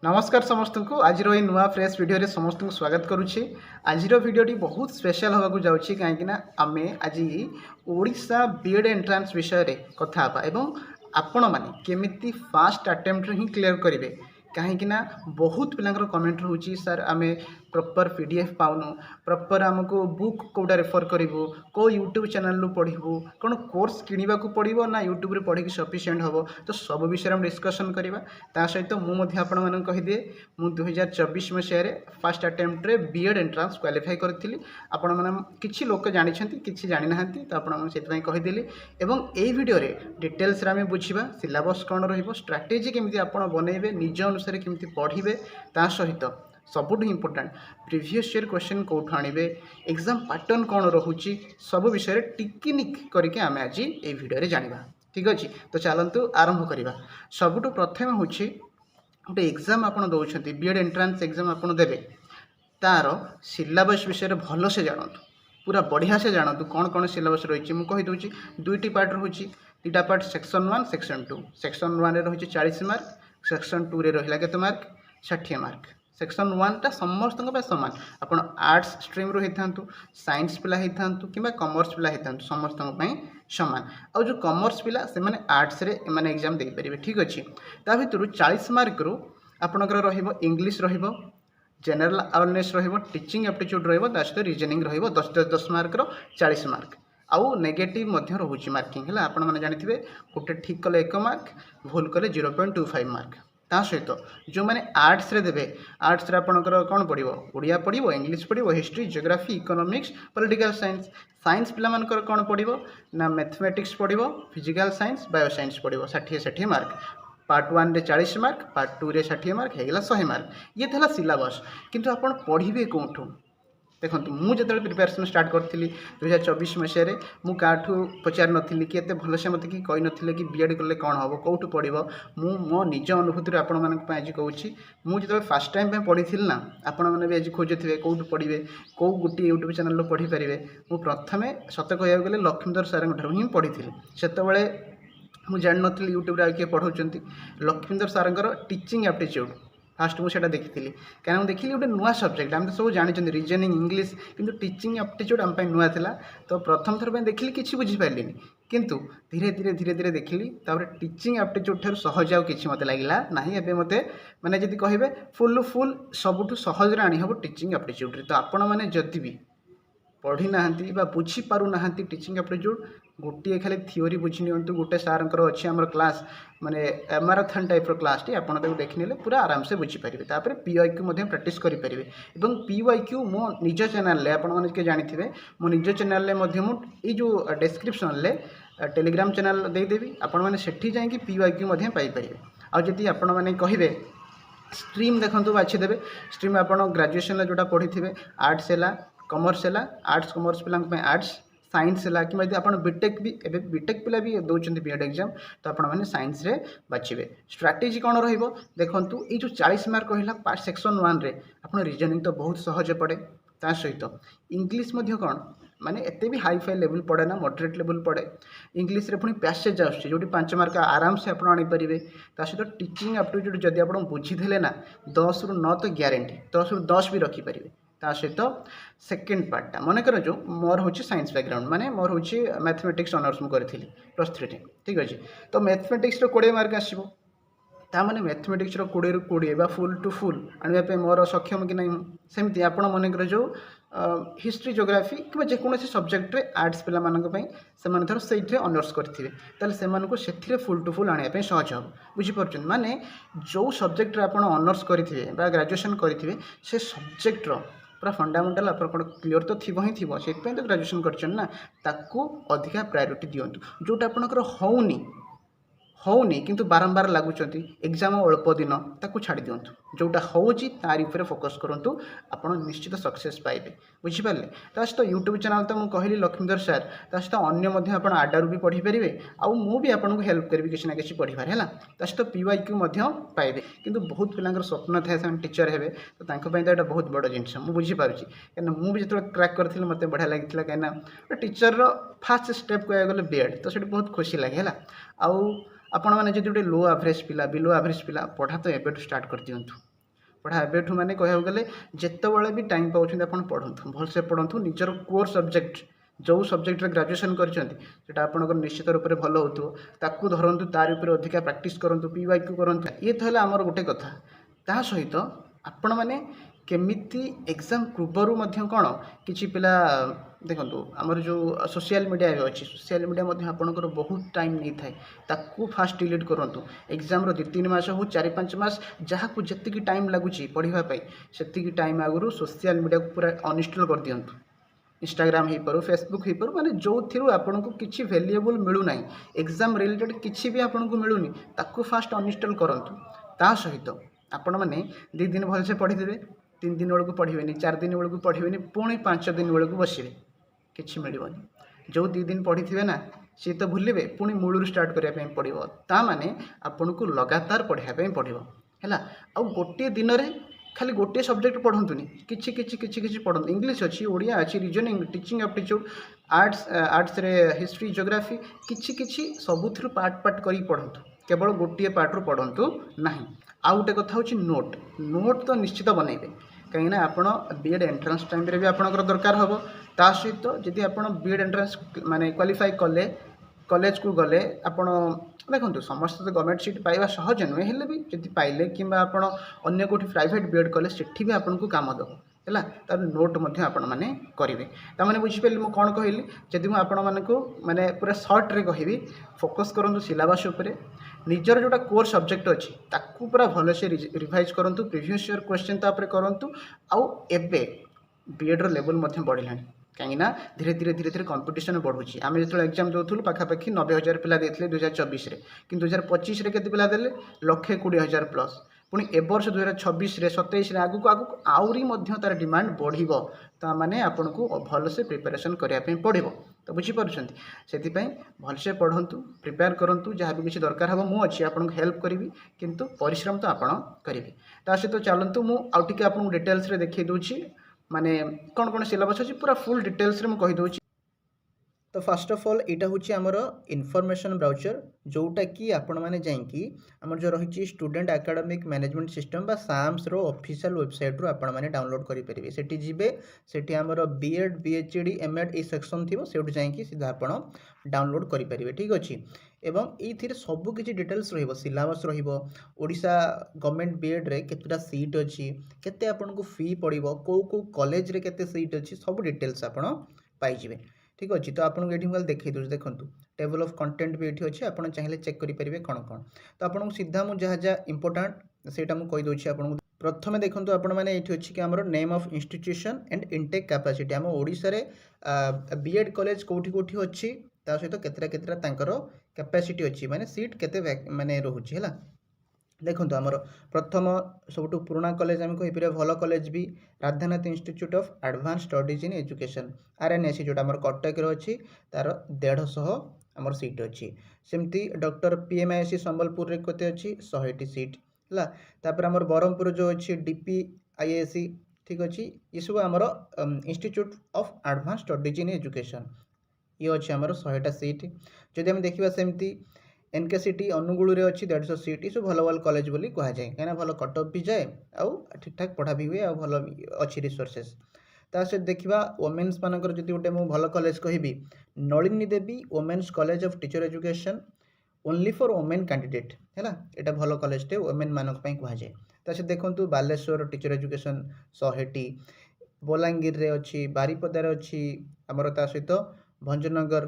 नमस्कार समस्त को आज ये नुआ फ्रेश वीडियो रे समस्त को स्वागत करुच्ची। आज वीडियोटी बहुत स्पेशल होगा जाऊँगी कहीं आम आज ओडिशा बीएड एंट्रांस विषय रे कथा एवं आपण मैंने केमिति फास्ट अटेम्प्ट ही क्लियर करेंगे कहीं बहुत पिलांकर कमेंट रोचे सर आम प्रॉपर पीडीएफ पाऊनु प्रॉपर आमको बुक कौटा रेफर करूँ कौ यूट्यूब चैनल पढ़ू कौन कोर्स किणवा पड़ो ना यूट्यूब रे पढ़ी सफिशिएंट हम तो सब विषय में डिस्कसन करवा सहित मुझे कहीदे मु 2024 मसीह फास्ट अटेम्प्ट रे बीएड एंट्रांस क्वालिफाई करी आपण मैंने लोक जानते कि जानी ना तो आपड़ी कहीदेली एवं यही वीडियो रे डिटेल्स आम बुझा सिलेबस कौन रट्रेटेजी केमी आप बनइबे निज अनुसार केमी पढ़े ता सहित सबुठ इम्पोर्टाट प्रीवियस ईयर क्वेश्चन कौट आणवे एग्जाम पैटर्न कौन रोचे सब विषय टिकिनिक करके आम आज ये वीडियो रे जानिबा। ठीक अच्छे तो चलतु आरंभ करवा। सबुठ प्रथम हूँ गोटे एग्जाम आप दौरान बीएड एंट्रांस एग्जाम आप देवे तार सिलेबस विषय भल से जानतु पूरा बढ़िया से जानतु कौन कौन सिलेबस रही मुझे कहीदे दुईटी पार्ट रोचे दुईटा पार्ट सेक्शन 1 सेक्शन 2 सेक्शन 1 रही 40 मार्क सेक्शन 2 रे रहा केते मार्क 60 मार्क। सेक्शन 1 टा समस्त सामान आपड़ आर्ट्स स्ट्रीम रू होता साइंस पिला होता कि कमर्स पिला होता समस्त सामान आउ जो कमर्स पिला से माने आर्ट्स रे माने एग्जाम दे पारे। ठीक अच्छे ता भर 40 मार्क रू आपणकर English general awareness teaching aptitude सहित रीजनिंग 10 मार्क 40 मार्क आउ नेगेटिव रोचे मार्किंग है आपण मैंने जानते गोटे ठीक कले 1 मार्क भूल कले 0.25 मार्क ता सहित जो मैंने आर्ट्स रे देवे आर्ट्स रे आपणकर कौन पड़ो ओडिया पड़ो इंग्लिश पड़ो history geography economics political science science पिला मानकर कौन पड़ो ना मैथमेटिक्स पड़ो फिजिकल साइंस बायो साइंस पड़ो 60 मार्क पार्ट 1 रे 40 मार्क पार्ट 2 रे 60 मार्क होगा 100 मार्क ये था सिलेबस किंतु आपण पढ़े कौटू देखो मुझे प्रिपेरेसन स्टार्ट करी 2024 मसीह मु काठू पचार नी कि एत भलसे मत कि कही नी कि बीएड कले कौन हम कौटू पढ़ो मु मो निज अनुभूति आपण मानक आज कहूँ मुझे फास्ट टाइम पढ़ी ना आपण मैंने भी आज खोजुए कौटू पढ़े कौ गोटे यूट्यूब चैनल पढ़ी पारे मु प्रथम सत कह गले लक्ष्मीधर सार ही पढ़ी से मुझे जान नी यूट्यूब किए पढ़ाऊँ लक्ष्मीधर सार टीचिंग एप्टीट्यूड फास्ट मुझे देखी कहीं देखिली गोटे नुआ सब्जेक्ट आम तो सब जानते रीजनिंग इंग्लिश किंतु टीचिंग एप्टीट्यूड आम नुआ था तो प्रथम थर देखिली कि बुझीपारे किंतु धीरे धीरे धीरे धीरे देखिली टीचिंग एप्टीट्यूड ठार सहज आउ कि मत लगे ना एवं मत मैंने जब कहे फुल फुल सबुठ सहज आनी हम टीचिंग एप्टीट्यूड तो आपण मैंने जदि भी पढ़ी ना बुझी पारु ना टीचिंग एप्टीट्यूड गोटे खाली थ्योरी बुझी नि गोटे सार अच्छे आम क्लास माने मैराथन टाइप क्लास टी आप देखने पूरा आराम से बुझीपारे तापर पीवाईक्यू प्राक्ट करेंगे और पीवाईक्यू मो निज चैनल आपके जानते मो निज चैनल ये जो डिस्क्रिप्शन टेलीग्राम चैनल देदेवी आपण मैंने सेठी जाकि पीवाईक्यू पाइपर आदि आपण मैंने कहे स्ट्रीम देखो बाछीदेवे स्ट्रीम आप ग्रेजुएशन जोटा पढ़ी थे आर्ट्स है कमर्स है आर्ट्स कमर्स पिला आर्ट्स साइंस है कि आप बीटेक भी एवं बीटेक पिला भी दौरान बीएड एग्जाम तो आप साइंस रे बाछे स्ट्राटेजी कौन देखूँ ये जो 40 मार्क रहा पार्ट सेक्शन 1 रे आप रीजनिंग तो बहुत सहज पड़े ता सहित इंग्लिश कौन माने एते भी हाई फाई लेवल पड़े ना मॉडरेट लेवल पड़े इंग्लिश रे पुणी पैसेज आसुच्छी जो 5 मार्क आराम से आप आनीपारे सहित टीचिंग एप्टीट्यूड जब आप बुझीदे ना 10 ରୁ 9 तो ग्यारंटी 10 ରୁ 10 भी रखिपारे ता सहित सेकेंड पार्टा मन कर जो मोर हूँ साइंस बैकग्राउंड माने मोर हूँ मैथमेटिक्स ऑनर्स मुझे करी +3 ठीक अच्छे तो मैथमेटिक्स 20 मार्क आसो ताने मैथमेटिक्स 20 ରୁ 20 फुल टू फुल आने मोर सक्षम कि नहीं सेमती आप मन जो हिस्ट्री जियोग्राफी कि जेकोसी सब्जेक्ट रे आर्ट्स पिला से धर से ऑनर्स करेंगे से फुल टू फुल आने सहज हम बुझीपार माने जो सब्जेक्ट रे आप ऑनर्स करेंगे ग्रेजुएशन करेंगे से सब्जेक्टर पूरा फंडामेंटाल आप क्लीयर तो थी ही थी से तो ग्रेजुएशन करना अधिका प्रायोरिटी दिंतु जोटा आपंकर होनी किंतु बारंबार लगुच एग्जाम अल्प दिन ताकू छाड़ दिंतु जोटा होची तारी ऊपर फोकस करूँ आप निश्चित सक्सेस पाइबे बुझीपारे सहित यूट्यूब चैनल तो मुझे कहली लक्ष्मीधर सार सहित अन्य आप आडारू भी पढ़ी पारे आउ मु भी आपको हेल्प करी किसी ना कि पढ़ार है सहित पीवाईक्यू पाइबे किंतु बहुत पिलांकर स्वप्न थाए से टीचर हे तो यहाँ बहुत बड़ जिनस मुझे बुझीपारुची कहीं मुझे जो क्रैक करी मत बढ़िया लगी कहीं टीचर फास्ट स्टेप कह गले बीएड तो बहुत खुशी लगे है आपण मैंने जो गोटे लो एवरेज पिला बिलो एवरेज पिला पढ़ा तो एबेठू स्टार्ट कर दिंतु पढ़ा एबेठू माने कहू गले जितेबाला भी टाइम पाँच आप पढ़ु भलसे पढ़ु निजर कोर सब्जेक्ट जो सब्जेक्ट ग्रेजुएशन करटा आपंकर निश्चित रूप से भल हो धरतु तार उपर अधिका प्राक्ट करूँ PYQ करूँ ये तो है आमर गोटे कथा ता सहित आपण मैंने केमिति एग्जाम पूर्वर कौन कि पिला देखो आमर जो सोशल मीडिया अच्छी सोशल मीडिया आपंकर बहुत टाइम नहीं थाए ताकू फास्ट डिलीट करूँ एग्जाम 2-3 मास हो 4-5 मास जहाँ को जी टाइम लगुच पढ़ाई से टाइम आगु सोशल मीडिया को पूरा अनइंस्टॉल कर दिंतु इंस्टाग्राम हो पार फेसबुक हो पार माने जो थी आपन को किसी वैल्यूएबल मिलूना एग्जाम रिलेटेड किसी भी आपन को मिलूनी ताकू फास्ट अनइंस्टॉल करूँ ता सहित आपण मैंने 2 दिन भलसे पढ़ीदेवे 3 दिन बेलू पढ़े 4 दिन बेलू पढ़े पुणी 5 दिन बेलू बसवे कि मिलनी जो 2 दिन पढ़ी थे ना सी तो भूलिए पुणी मूलू स्टार्ट करने पड़ो ता माने आपन को लगातार पढ़ाई पड़ो है आ गोटे दिन में खाली गोटे सब्जेक्ट पढ़ंतुनी किछि किछि किछि किछि पढ़ंतु इंग्लिश अच्छी ओडिया अच्छी रीजनिंग टीचिंग एप्टीट्यूड आर्ट्स रे हिस्ट्री जियोग्राफी किछि किछि सबुथिरु पार्ट पार्ट करी पढ़ंतु केवल गोटे पार्ट रू पढ़ंतु नाही आ गोटे कथा होछि नोट तो निश्चित बनैबे कहीं आपड़ बीएड एंट्रांस टाइम रे भी आपनकर दरकार हम ता सहित जदि आप बीएड एंट्रांस माने क्वालिफाई कले कॉलेज को गले आपण देखो समस्त तो गवर्नमेंट सीट पाइबा सहज नुहे हेल्ले भी जब पाइले कि अन्य कोठी प्राइवेट बीएड कले सेठी भी आपन को काम दब है तार नोट आपण मैंने करेंगे ताने बुझिपारे मुझे कौन कहली जदि मुझे माने पूरा सर्ट रे कहि फोकस करूँ सिलेबस उपर निजर जोटा कोर सब्जेक्ट अच्छी ताकू पूरा भलसे रिवाइज करूँ प्रीवियस ईयर क्वेश्चन तापर करूँ आउ एबे बीएड रो लेवल बढ़िलानी कहीं धीरे धीरे धीरे धीरे कंपटीशन बढ़ुची आम जो एग्जाम दूँ पाखापाखि 90,000 पिला देते 2024 कि 2025 के पिला देले 1,20,000 प्लस पुणी एवर्ष 2026 27 आगू आगू आउरी तार डिमांड बढ़िबो ता माने आपन को भलसे प्रिपरेशन करने पड़ो तो बुझीपार से भलसे पढ़ंतु प्रिपेयर करूँ जहाँ भी किसी दरकार हम मुझे आपको हेल्प करी किंतु परिश्रम तो आपड़ करेंगे ता सहित चलतु मुझे आपको डिटेल्स रे देखी दूची माने कौन कौन सिलेबस अच्छी पूरा फुल डिटेल्स रे मुझे कहीदे। तो फर्स्ट ऑफ ऑल यहाँ हूँ आमर इनफॉरमेशन ब्राउचर जोटा कि आपण मैंने जाकि आमर जो रही स्टूडेंट एकेडमिक मैनेजमेंट सिस्टम बा साम्स रो ऑफिशियल वेबसाइट रू आपण मैंने डाउनलोड करेंगे सेठी जीवे सेठी आमर बीएड बीएचडी एमएड ये सेक्शन थी से जाकि सीधा आपण डाउनलोड करेंगे ठीक अच्छे एवं ये सबू किसी डिटेल्स रहिबो सिलेबस रहिबो ओडिशा गवर्नमेंट बीएड रे केतटा सीट अच्छी केते आपन को फी पड़िबो को कॉलेज रे केते सीट अच्छी सब डिटेल्स आपण पाइजिबे ठीक अच्छे तो आपको ये मुझे देखी दूसरी देखूँ टेबल ऑफ कंटेंट भी ये अच्छे आप चाहिए चेक करेंगे कौन कौन तो आपको सीधा मुझे जहाँ जहाँ इंपोर्टाट से कहीदे आपको प्रथम देखूँ आपण मैंने ये अच्छी कि आमर name of institution and intake capacity आम ओडिशा रे बीएड कॉलेज कोठी कोठी अच्छी ता सहित केतेटा तांकर कैपेसिटी अच्छी माने सीट केते माने रोहुची है देखो आमर प्रथम सब पुराना कॉलेज आम कहीपर भल कॉलेज भी Radhanath institute of advance studies in education RNSE जोटा आम कटक अच्छी तार 150 आमर सीट अच्छी सेमती डॉक्टर PMIC संबलपुर रे कते अच्छी 100टी सीट है तापर आमर बरहमपुर जो अच्छी DPIAC ठीक अच्छी ये सब आमर institute of advance studies in education ये अच्छे आमर 100टा सीट जदि आम देखा सेमती NKCT अनुगुल रे अच्छी 150 सीट ये सब भल भल कॉलेज बोली कह जाए कहीं भल कटअप भी जाए आउ ठीक ठाक पढ़ा भी हुए भल अच्छी रिसोर्सेस ता सहित देखा वोमेन्स मानकर जदि गोटे मुझे भल कॉलेज कहि Nalini Devi women's college of teacher education only for women candidate है यहाँ भल कॉलेजटे वोमेन मानक कह जाए ता सहित देखो बालेश्वर टीचर एजुकेशन 100टी बलांगीर रे अच्छी बारिपदार अच्छी आमर ता सहित भंजनगर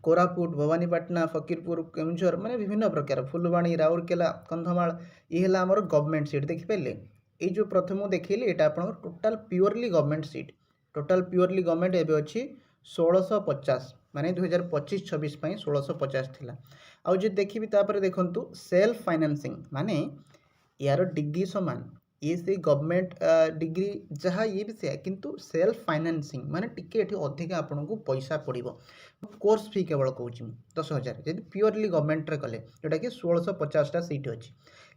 कोरापुट भवानीपाटना फकीरपुर केन्दुझर माने विभिन्न प्रकार फुलवाणी राउरकेला कंधमाल ये आमर गवर्नमेंट सीट देखिपारे ये जो प्रथम देखिए यहाँ आप total purely government seat total purely government एवं अच्छी 1650 माने 2025-26 1650 थिला आउ जो देखिए तापर देखंतु सेल्फ फाइनेंसिंग माने यार डिग्री समान ये से गवर्नमेंट डिग्री जहाँ ये भी से किंतु सेल्फ फाइनेंसिंग माने टिके एठी अधिक आपन को पैसा पड़िबो कोर्स फी केवल कहूँ 10,000 जब प्योरली गवर्नमेंट रे कले जोटा कि 1650टा सीट अच्छी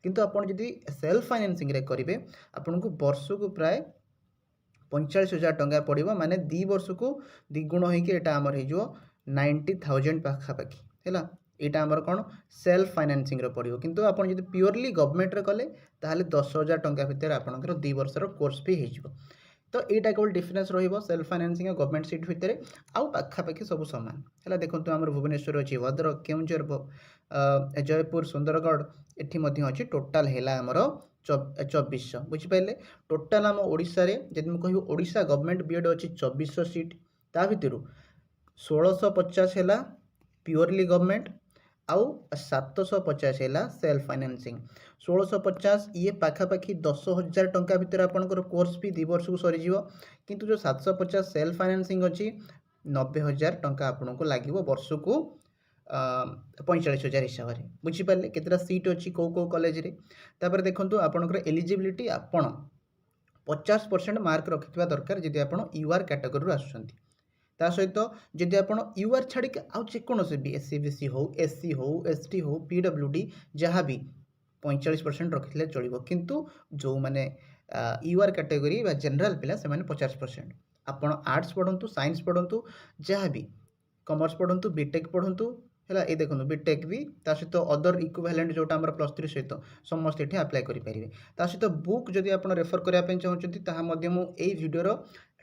किंतु आपन जदि सेल्फ फाइनेंसिंग रे करिवे आपन को वर्ष को प्राय 45,000 टंका पड़िबो माने 2 वर्ष को द्विगुण होइके एटा हमर हे जो 90,000 पाखापाखि है यहाँ आमर कौन सेल्फ फाइनान्सिंग पड़ो किंतु आप जो प्योरली गवर्नमेंट कले ताहले 10,000 टंका भितर आपंकर 2 वर्षर कोर्स भी हो तो यहाँ केवल डिफरेन्स सेल्फ फाइनान्सिंग और गवर्नमेंट सीट भितर आउ पाखापाखि सब सामान है देखो आम भुवनेश्वर अच्छी भद्रक केउंझर जयपुर सुंदरगढ़ एटी अच्छी टोटाल है आमर 2400 बुझिपारे टोटाल आम ओडिशा रे जदि मुझे कह ओडिशा गवर्नमेंट बीएड अच्छी 2400 सीट ता भितर 1650 है प्योरली गवर्नमेंट आउ 750 है सेल्फ फाइनान्सिंग 1650 ये पाखापाखि 10,000 टंका भितर आपंकर कोर्स भी 2 वर्ष को सरीज किंतु जो 750 सेल्फ फाइनान्सिंग अच्छी 90,000 टंका आपन को लगे वर्ष को 45,000 हिसाब से बुझीपारे केतटा सीट अच्छी कौ कौ कॉलेज रे तापर देखंतु आपनकर एलिजिबिलिटी आपण 50% मार्क रखिथिबा दरकार जदि आपण यूआर कैटेगरी आसुछंती ता सहित जदि आपण यूआर छाड़ी आउ जेकोसी भी एससी बीसी हो एससी हो एसटी हो पीडब्ल्यूडी जहाँ भी 45% रखिले चलो किंतु जो मैंने यूआर कैटेगरी जनरल पिला से 50% आपण आर्ट्स पढ़ंतु साइंस पढ़ंतु जहाँ भी कॉमर्स पढ़ंतु बीटेक पढ़ंतु है ये देखो बीटेक भी ता सहित अदर इक्विवेलेंट जोटा आम +3 सहित समस्त ये अप्लाई करेंगे ता सहित बुक जदि आप रेफर करने चाहते ताहा मुझे भिडर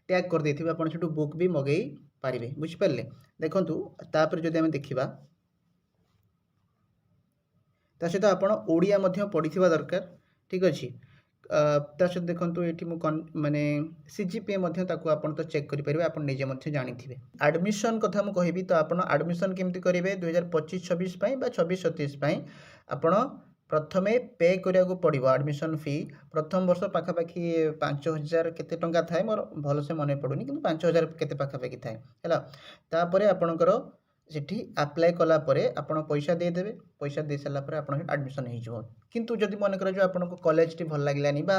टैग कर देथिबे आपण सेटू बुक भी मगई पारिबे बुझिपारले देखंतु तापर जदि आमे देखिबा ता सहित आपण ओडिया मध्य पढ़िथिबा दरकार ठीक अछि ता सहित देखंतु एठी मु माने सीजीपीए मध्य ताकू आपण तो चेक करि परिबे आपण निजे मध्य जानिथिबे एडमिशन कथा मु कहिबी तो आपण एडमिशन केमति करिवे 2025-26 पई बा 26-27 पई आपण प्रथमे पे करिया को पड़ो एडमिशन फी प्रथम वर्ष पाखापाखि 5,000 केते टंका थाए मोर भल से मन पड़ुनी कि 5,000 केते पाखापाखि थाए है तापर आपणकर सेठी अप्लाई कला परे आपण पैसा देदेवे पैसा दे सारा पर आप एडमिशन हो किंतु जदि मन कर जो आपको कॉलेज टी भल लगे बा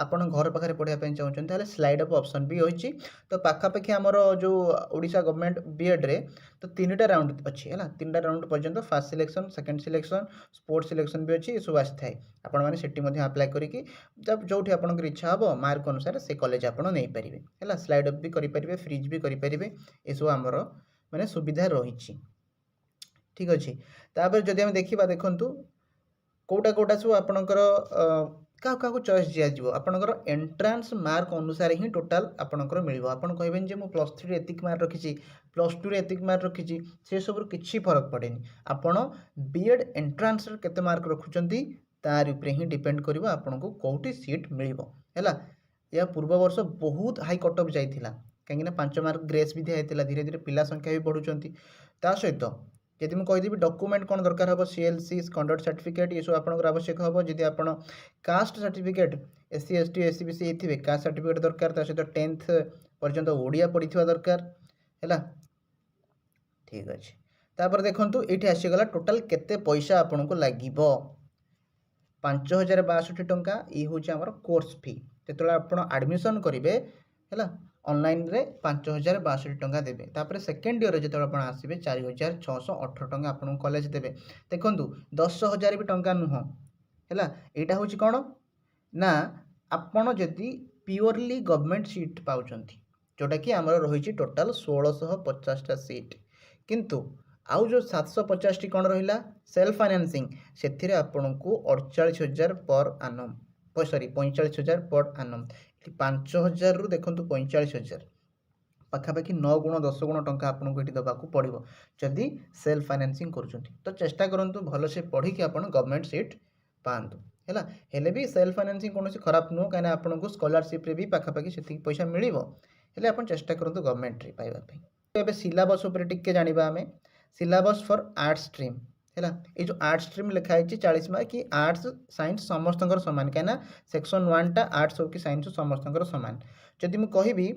आपण घर पाखे पढ़ाई चाहते स्लाइड अप ऑप्शन भी होती तो पाखापाखि आमर जो ओडिशा गवर्नमेंट बीएड रे तो 3टा राउंड अच्छी है 3टा राउंड पर्यंत first selection second selection sports selection भी अच्छी सब आसी थाए आपण मैंने सेठी अप्लाई करके जब जो आपंकर इच्छा हम मार्क अनुसार से कॉलेज आप नहीं पारे है स्लाइड अप भी करेंगे फ्रीज भी करेंगे ये सब आमर माने सुविधा रही ठीक अच्छे तापर जदि आम देखा देखु कौटा कौटा सब आपणकर क्या क्या चॉइस दिज्व आपणकर एंट्रांस मार्क अनुसार ही टोटाल आपणकर मिल आप कहबेनि जे मु +3 एतिक मार्क रखी +2 एतिक मार्क रखी से सब किसी फरक पड़े आपण बीएड एंट्रांस केते मार्क रखुचंती तार उपरे ही डिपेंड करिवो आपनको कोठी सीट मिलिबो हैला या पूर्व वर्ष बहुत हाई कट ऑफ जाइथिला कहीं 5 मार्क ग्रेस भी दिखाई धीरे धीरे पिला संख्या भी बढ़ुंट ता सहित यदि मुझे कहीदेवी डॉक्यूमेंट कौन दरकार हम सीएलसी कंडक्ट सर्टिफिकेट ये सब आपंकर आवश्यक हम जदि आप caste certificate SC ST SCBC ये कास्ट सर्टिफिकेट दरकार सहित 10th पर्यंत ओडिया पढ़ी दरकार है ठीक अच्छे तापर देखो ये आसीगला टोटाल केते पैसा आपन को लगे 5,062 टंका ये हूँ आम कोर्स फी जो आप एडमिशन करेंगे है ऑनलाइन रे 5,062 टंका देवे तापर सेकेंड ईयर जो आप आसवे 4,618 टंका आपको कॉलेज देवे देखु 10,000 भी टंका नुह है यहाँ हूँ कौन ना आपण जदि प्योरली गवर्नमेंट सीट पाँच जोटा कि आमर रही टोटाल 1,650टा सीट किंतु आउ जो 750 कौन रहा सेल्फ फाइनान्सिंग से आपन को 48,000 पर आनम सॉरी 45,000 पर आनम 5,000 रु देखो 45,000 पाखापाखि 9 गुण 10 गुण टंका आपको ये देवाक पड़ो जदि सेल्फ फाइनान्सिंग कर तो चेष्टा करूँ भल से पढ़ी आप गवर्नमेंट सीट पातु है हेले भी सेल्फ फाइनान्सिंग कौन खराब नुह कहीं आपको स्कॉलरशिप रे भी पाखापाखि से पैसा मिल आप चेष्टा करूँ गवर्नमेंट रे पाइबा सिलेबस उपर टिके जानिबा आमे सिलेबस फॉर आर्ट्स स्ट्रीम है ये जो आर्ट्स स्ट्रीम लिखाई 40 मार्क कि आर्ट्स साइंस समस्त सामान कहीं सेक्शन 1 टा आर्ट्स हो कि साइंस समस्त सामान जदि मुझे कहबी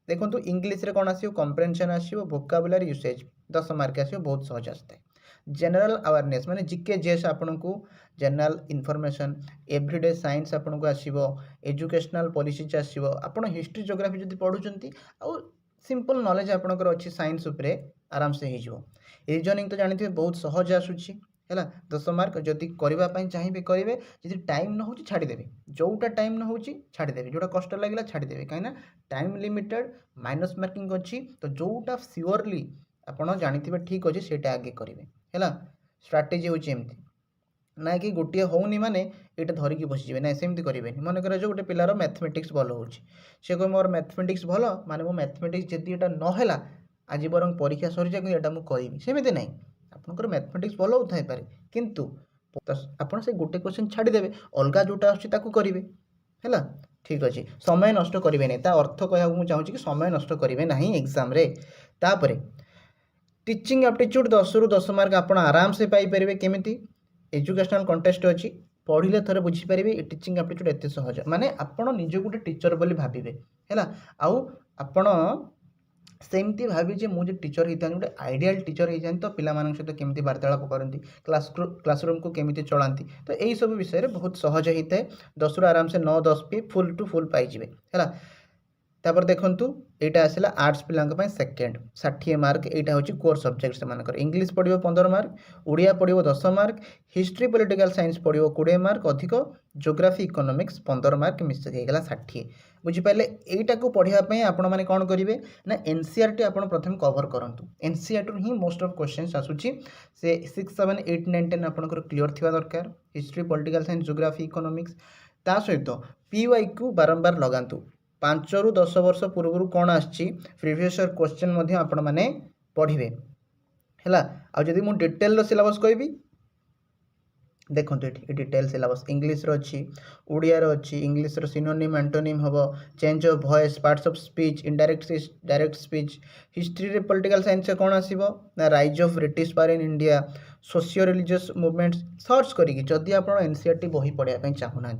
देखो इंग्लीश रे कौन आसो कम्प्रेhension आसो वोकाबुलरी यूसेज 10 मार्क आसो बहुत सहज आसता जनरल अवेयरनेस माने जीके जेस आपन को जनरल इनफॉरमेशन एवरीडे साइंस आपन को आसीबो एजुकेशनल पॉलिसीज आसीबो आपन हिस्ट्री ज्योग्राफी जदि पढुचंती आ सिंपल नॉलेज आपनकर अच्छी साइंस उपरे आराम से हो रीजनिंग तो जानते बहुत सहज आसूची है 10 मार्क जदि करने चाहिए करेंगे जब टाइम न हो छाड़देवे जोटा टाइम न हो छाड़देवे जोटा कष्ट लगे छाड़देवे कहीं टाइम लिमिटेड माइनस मार्किंग अच्छी तो जोटा सियोरली आपड़ जानते ठीक अच्छे से आगे करेंगे है स्ट्राटेजी होची एमती ना कि गोटे होनी माने ये धरिकी बसीजे ना सेमती करेंगे मन कर गोटे पिलार मैथमेटिक्स भल हो कह मोर मैथमेटिक्स भल माने मो मैथमेटिक्स जदि यहाँ नाला आज बर परीक्षा सरी जाए कि मुझे करी सेमती ना आपंकर मैथमेटिक्स भल होता है किंतु आपड़ से गोटे क्वेश्चन छाड़देवे अलग जोटा करेंगे है ठीक अच्छे समय नष्ट करेंगे नहीं अर्थ कह चाहूँगी कि समय नष्ट करेंगे ना एग्जाम तापर टीचिंग एप्टीट्यूड 10 रु 10 मार्क आप आराम से पाइपर केमी एजुकेशनल कंटेस्ट अच्छी पढ़ले थोड़े बुझीपारे टीचिंग एप्टीट्यूड एत सहज माने आपण निज गोटे टीचर बोली भाविबे हैला आउ आपण सेमती भावी मुझे टीचर होता गोटे आइडियल टीचर हो जाए तो पिला सहित केमी वार्तालाप करती क्लासरूम को केमी चलाती तो यही सब विषय बहुत सहज होता है 10 रु आराम से 9 10 भी फुल टू फुल पाइबे है तापर देखंतु एटा आसला आर्ट्स पिलांक सेकेंड 60 मार्क एटा होची कोर सब्जेक्ट से मानकर इंग्लिश पढ़िबो 15 मार्क ओडिया पढ़िबो 10 मार्क हिस्ट्री पॉलिटिकल साइंस पढ़िबो 20 मार्क अधिक ज्योग्राफी इकोनॉमिक्स 15 मार्क मिस हेगला 60 बुझी पाइले एटा को पढ़िया पई आपण माने कोन करिवे ना एनसीईआरटी आपण प्रथम कवर करंतु NCERT he most of questions आसुची से 6 7 8 9 10 आपनकर क्लियर थिवा दरकार history political science geography economics ता सहित पीवाई को बारंबार लगांतु 5 रु 10 वर्ष पूर्व कौन आछि प्रीवियस ईयर क्वेश्चन आपण माने पढ़िबे हैला आ जदि मु डिटेल रो सिलेबस कहबी देखो ये डिटेल सिलेबस इंग्लिश रो अच्छी ओडिया रो अच्छी इंग्लिश रो सिनोनिम एंटोनिम हबो change of voice parts of speech indirect direct speech history रे पॉलिटिकल साइंस से कौन आसीबो ना rise of British power in India socio religious movements search करिकि जदि आपण एनसीईआरटी बही पढ़िया पई चाहू ना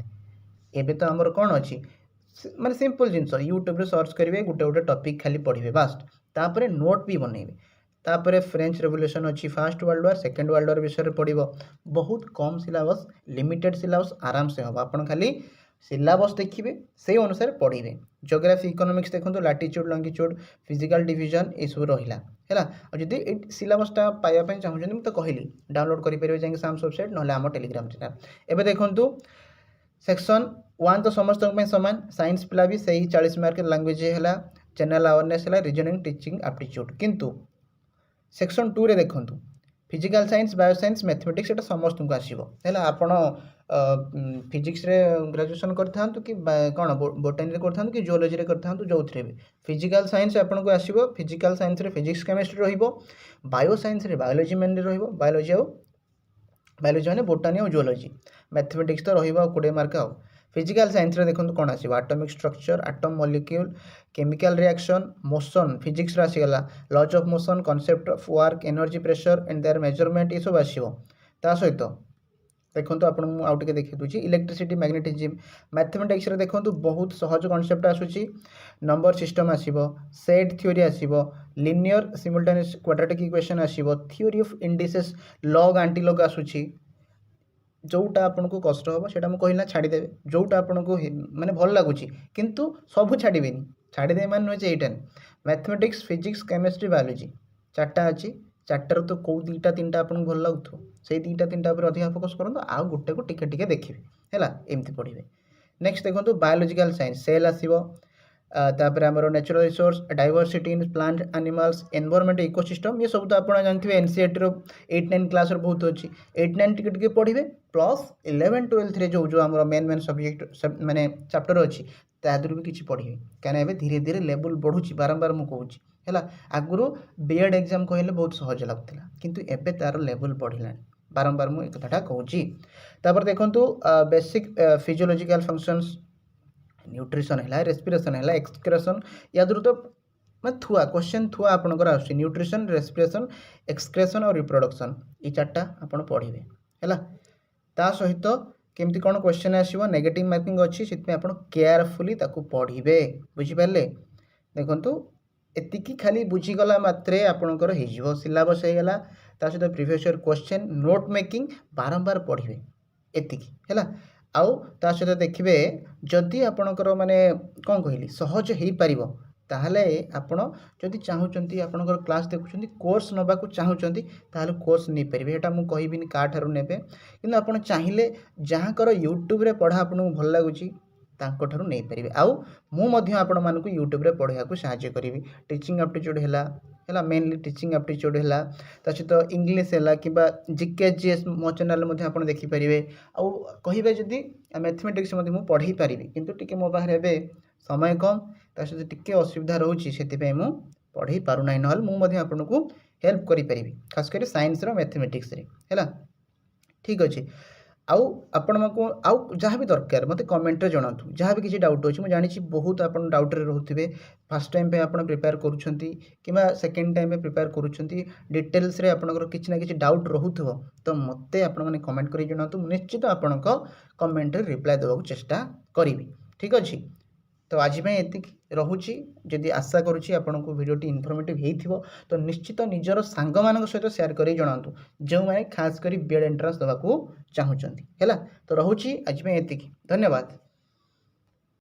एबे तो हमर कौन अच्छी माने सिंपल जिनस यूट्यूब रे सर्च करेंगे गोटे गोटे टॉपिक खाली पढ़े बास्ट तापर नोट भी बनइबे तापर फ्रेंच रेवोल्यूशन अच्छी first world war second world war विषय पढ़ो बहुत कम सिलेबस लिमिटेड सिलेबस आराम से हम आप खाली सिलेबस देखिए से अनुसार पढ़े ज्योग्राफी इकोनॉमिक्स देखो लैटिट्यूड लॉन्गिट्यूड फिजिकल डिवीजन ये सब रहा है जदि सिलेबसटा पाइबा चाहूँ मुझे तो कहली डाउनलोड करेंगे जाए साम्स वेबसाइट ना आम टेलीग्राम चैनल एवं देखूँ सेक्शन 1 तो समस्त सामान साइंस पिला भी सही 40 मार्क लैंग्वेज है जनरल अवेयरनेस है रीजनिंग टीचिंग एप्टीट्यूड किंतु सेक्शन 2 रे देखंतु फिजिकल साइंस बायोसाइंस मैथमेटिक्स एटा समस्त को आसीबो हैला आपण फिजिक्स रे ग्रेजुएशन करथांतु कि कोन बोटनी रे करथांतु कि जियोलॉजी रे करथांतु जोथरे भी फिजिकल साइंस आपण को आसीबो फिजिकल साइंस रे फिजिक्स केमिस्ट्री रहिबो बायोसाइंस रे बायोलॉजी मेन रे रहिबो बायोलॉजी माने बोटनी और जियोलॉजी मैथमेटिक्स तो रहिबो 20 मार्क आउ फिजिकल साइंस रे देखंतु कोन आसीबो atomic structure atom molecule chemical reaction motion physics रे आसीगला laws of motion concept of work energy pressure and their measurement ये सब आसीबो ता सहित देखंतु आपण मु आउट के देखि दुची इलेक्ट्रिसिटी मैग्नेटिज्म मैथमेटिक्स रे देखंतु बहुत सहज कांसेप्ट आसुची नंबर सिस्टम आसीबो सेट थ्योरी आसीबो लिनियर सिमुलटेनियस क्वाड्रेटिक इक्वेशन आसीबो theory of indices log antilog आसुची जोटा आपन को कष्ट हम से कहना छाड़देवे जोटा आपन को माने भल लगुच किंतु सब छाड़दे मान नुहे ये मैथमेटिक्स फिजिक्स केमिस्ट्री बायोलॉजी 4टा अच्छी 4टार तो कौ 2टा 3टा आपको भल लगुथ से 2टा 3टा पर अधिक फोकस करूँ आउ गोटे को टिके देखिए है एमती पढ़े नेक्स्ट देखो बायोलॉजिकल साइंस सेल आसो तापर आमर natural resource diversity in plant animals environment ecosystem ये सब तो आप जानते हैं एनसीईआरटी रो 8 9 क्लास बहुत अच्छी 8 9 टिके पढ़े प्लस 11 12 रे जो आम मेन सब्जेक्ट माने चैप्टर अच्छी तादर भी किसी पढ़े कहीं धीरे धीरे लेवल बढ़ुची बारंबार मुझे कहूँ है आगुरी बीएड एग्जाम कहले बहुत सहज लगुला किंतु एबे तार लेवल बढ़ला बारंबार मुझे कथाटा कहूँ देखो बेसिक फिजियोलॉजिकल फंक्शंस न्यूट्रिशन है रेस्पिरेशन है एक्सक्रेशन या तो मैं थुआ क्वेश्चन थुआ आपंकर आस न्यूट्रिशन रेस्पिरेशन एक्सक्रेशन और रिप्रोडक्शन ये 4टा आप पढ़े है ता सहित केमती कौन क्वेश्चन आसो नेगेटिव मार्किंग अच्छी से आप केयरफुली पढ़े बुझिपारे देखो एतिकी खाली बुझीगला मात्रे आपणकर हो सिलेबस होगा ता सहित previous year question note making बारंबार पढ़े एतिकी है आउ ता सहित देखिए जदि आपणकर माने कौन कहली सहज हो पार ताहले आपण जदि चाहूँगी आपणकर क्लास देखुं कोर्स नवाक चाहूँगी ताहले कोर्स नहीं पारे यहाँ मुझे कहबिनी क्या ठार ने कि आप चाहिए जहाँकर यूट्यूब रे पढ़ा आपको भल लगुच तांको ठारू नहीं पारिबे आउ मु मध्य आपण मानकु यूट्यूब रे पढ़ाइବାକୁ ସାହାଯ୍ୟ କରିବି टीचिंग एप्टीट्यूड ହେଲା मेनली टीचिंग एप्टीट्यूड है सहित इंग्लीश है कि जीके जीएस मो चैनल आप देखिपारे आउ कहे जदि मैथमेटिक्स पढ़े पारि किंतु टिके मो पाखे ए समय कम सहित टिके असुविधा रोचे से पढ़े पारना ना मुझे आपन को हेल्प करी खास कर साइंस मैथमेटिक्स है ठीक अच्छे आउ आपण को आउ जहाँ भी दरकार मत कमेंट रे जणातु जहाँ भी किसी डाउट अच्छे मुझे जानी बहुत आप डाउट रे रोथे फर्स्ट टाइम पे आप प्रिपेयर करुँच कि सेकेंड टाइम पे प्रिपेयर करुँच डिटेल्स रे आपनकर किसी ना किसी डाउट रोथुव तो मते आपण माने कमेंट करी जणातु निश्चित आपण कमेंट रे रिप्लाई देवा चेष्टा करी ठीक अच्छे तो आज ये रोचे जदि आशा करुँची आपन को वीडियोटी इनफॉर्मेटिव होइथिबो तो निश्चित निजर सांग मान सहित शेयर कर जणातु जो मैंने खास कर बीएड एंट्रांस देवा चाहूँगी है तो रोचे आज ये धन्यवाद।